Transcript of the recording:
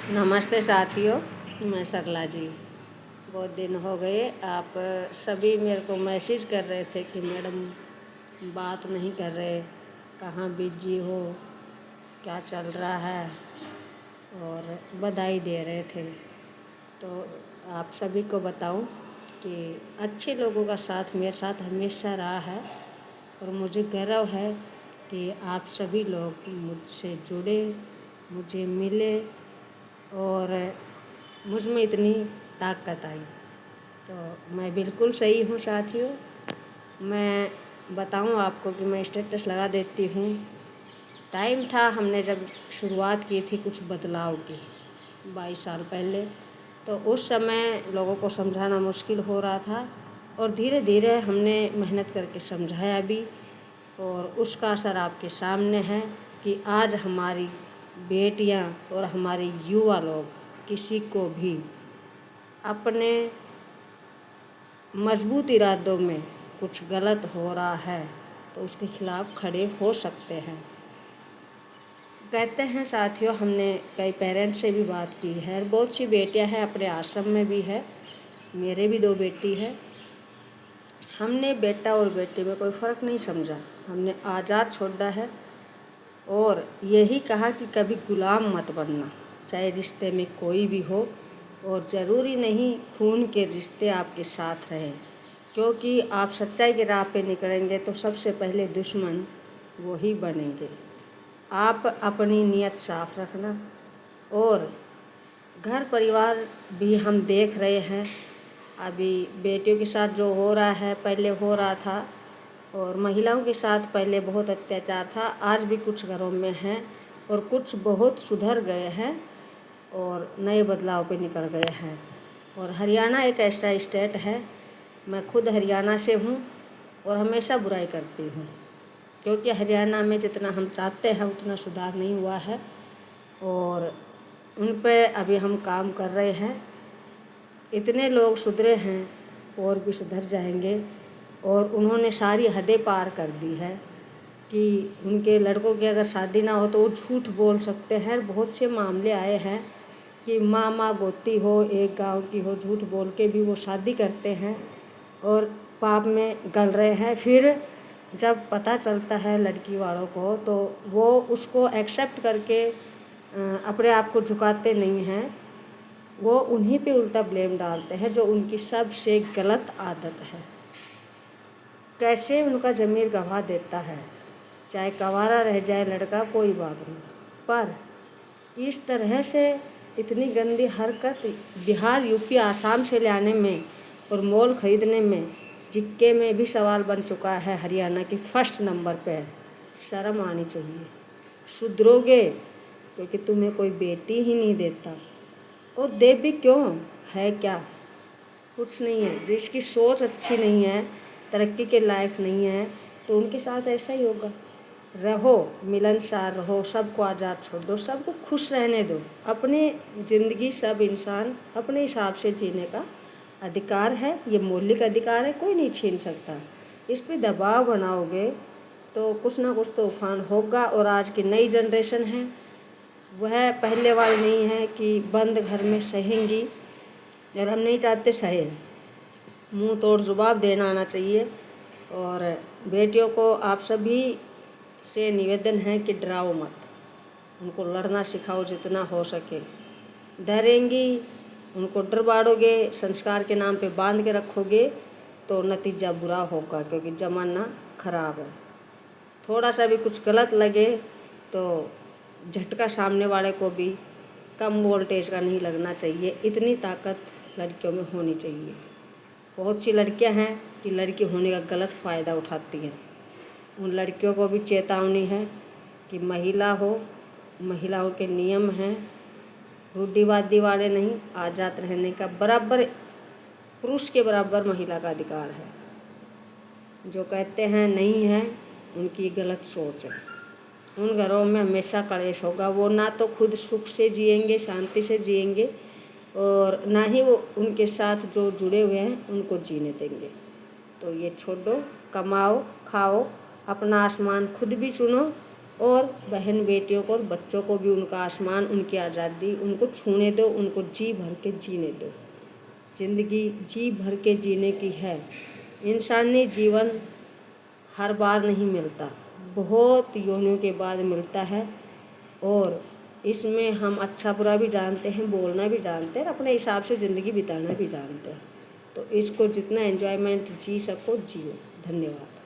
नमस्ते साथियों, मैं सरला जी। बहुत दिन हो गए, आप सभी मेरे को मैसेज कर रहे थे कि मैडम बात नहीं कर रहे, कहाँ बिजी हो, क्या चल रहा है, और बधाई दे रहे थे। तो आप सभी को बताऊं कि अच्छे लोगों का साथ मेरे साथ हमेशा रहा है और मुझे गर्व है कि आप सभी लोग मुझसे जुड़े, मुझे मिले और मुझ में इतनी ताकत आई। तो मैं बिल्कुल सही हूँ साथियों। मैं बताऊँ आपको कि मैं स्टेटस लगा देती हूँ। टाइम था हमने जब शुरुआत की थी कुछ बदलाव की 22 साल पहले, तो उस समय लोगों को समझाना मुश्किल हो रहा था और धीरे धीरे हमने मेहनत करके समझाया भी, और उसका असर आपके सामने है कि आज हमारी बेटियां और हमारे युवा लोग किसी को भी अपने मजबूत इरादों में कुछ गलत हो रहा है तो उसके खिलाफ खड़े हो सकते हैं। कहते हैं साथियों, हमने कई पेरेंट्स से भी बात की है, बहुत सी बेटियां हैं, अपने आश्रम में भी है, मेरे भी 2 बेटी है। हमने बेटा और बेटी में कोई फ़र्क नहीं समझा, हमने आज़ाद छोड़ा है और यही कहा कि कभी गुलाम मत बनना, चाहे रिश्ते में कोई भी हो, और ज़रूरी नहीं खून के रिश्ते आपके साथ रहे, क्योंकि आप सच्चाई के राह पे निकलेंगे तो सबसे पहले दुश्मन वही बनेंगे। आप अपनी नीयत साफ रखना। और घर परिवार भी हम देख रहे हैं, अभी बेटियों के साथ जो हो रहा है, पहले हो रहा था, और महिलाओं के साथ पहले बहुत अत्याचार था, आज भी कुछ घरों में है और कुछ बहुत सुधर गए हैं और नए बदलाव पे निकल गए हैं। और हरियाणा एक ऐसा स्टेट है, मैं खुद हरियाणा से हूँ और हमेशा बुराई करती हूँ, क्योंकि हरियाणा में जितना हम चाहते हैं उतना सुधार नहीं हुआ है और उन पे अभी हम काम कर रहे हैं। इतने लोग सुधरे हैं और भी सुधर जाएंगे, और उन्होंने सारी हदें पार कर दी है कि उनके लड़कों की अगर शादी ना हो तो वो झूठ बोल सकते हैं। बहुत से मामले आए हैं कि माँ गोती हो, एक गांव की हो, झूठ बोल के भी वो शादी करते हैं और पाप में गल रहे हैं। फिर जब पता चलता है लड़की वालों को तो वो उसको एक्सेप्ट करके अपने आप को झुकाते नहीं हैं, वो उन्हीं पे उल्टा ब्लेम डालते हैं जो उनकी सबसे गलत आदत है। कैसे उनका ज़मीर गवा देता है, चाहे कवारा रह जाए लड़का कोई बात नहीं, पर इस तरह से इतनी गंदी हरकत बिहार, यूपी, आसाम से लाने में और मॉल ख़रीदने में, जिक्के में भी सवाल बन चुका है, हरियाणा की फर्स्ट नंबर पे है। शर्म आनी चाहिए। सुधरोगे क्योंकि तुम्हें कोई बेटी ही नहीं देता, और दे भी क्यों, है क्या, कुछ नहीं है। जिसकी सोच अच्छी नहीं है, तरक्की के लायक नहीं है, तो उनके साथ ऐसा ही होगा। रहो मिलनसार रहो, सबको आज़ाद छोड़ दो, सबको खुश रहने दो। अपनी ज़िंदगी सब इंसान अपने हिसाब से जीने का अधिकार है, ये मौलिक अधिकार है, कोई नहीं छीन सकता। इस पे दबाव बनाओगे तो कुछ ना कुछ तो उफान होगा। और आज की नई जनरेशन है वह पहले वाली नहीं है कि बंद घर में सहेंगी, और हम नहीं चाहते सहे, मुंह तोड़ जवाब देना आना चाहिए। और बेटियों को आप सभी से निवेदन है कि डराओ मत, उनको लड़ना सिखाओ जितना हो सके। डरेंगी, उनको डरवाड़ोगे, संस्कार के नाम पे बांध के रखोगे तो नतीजा बुरा होगा, क्योंकि ज़माना ख़राब है। थोड़ा सा भी कुछ गलत लगे तो झटका सामने वाले को भी कम वोल्टेज का नहीं लगना चाहिए, इतनी ताकत लड़कियों में होनी चाहिए। बहुत सी लड़कियां हैं कि लड़की होने का गलत फ़ायदा उठाती हैं। उन लड़कियों को भी चेतावनी है कि महिला हो, महिलाओं के नियम हैं, रूढ़िवादी वाले नहीं, आज़ाद रहने का बराबर, पुरुष के बराबर महिला का अधिकार है। जो कहते हैं नहीं है, उनकी गलत सोच है। उन घरों में हमेशा कलेश होगा, वो ना तो खुद सुख से जिएंगे, शांति से जिएंगे, और ना ही वो उनके साथ जो जुड़े हुए हैं उनको जीने देंगे। तो ये छोड़ो, कमाओ, खाओ, अपना आसमान खुद भी चुनो और बहन बेटियों को और बच्चों को भी उनका आसमान, उनकी आज़ादी उनको छूने दो, उनको जी भर के जीने दो। ज़िंदगी जी भर के जीने की है। इंसानी जीवन हर बार नहीं मिलता, बहुत योनियों के बाद मिलता है और इसमें हम अच्छा बुरा भी जानते हैं, बोलना भी जानते हैं, अपने हिसाब से ज़िंदगी बिताना भी जानते हैं। तो इसको जितना एंजॉयमेंट जी सको जियो। धन्यवाद।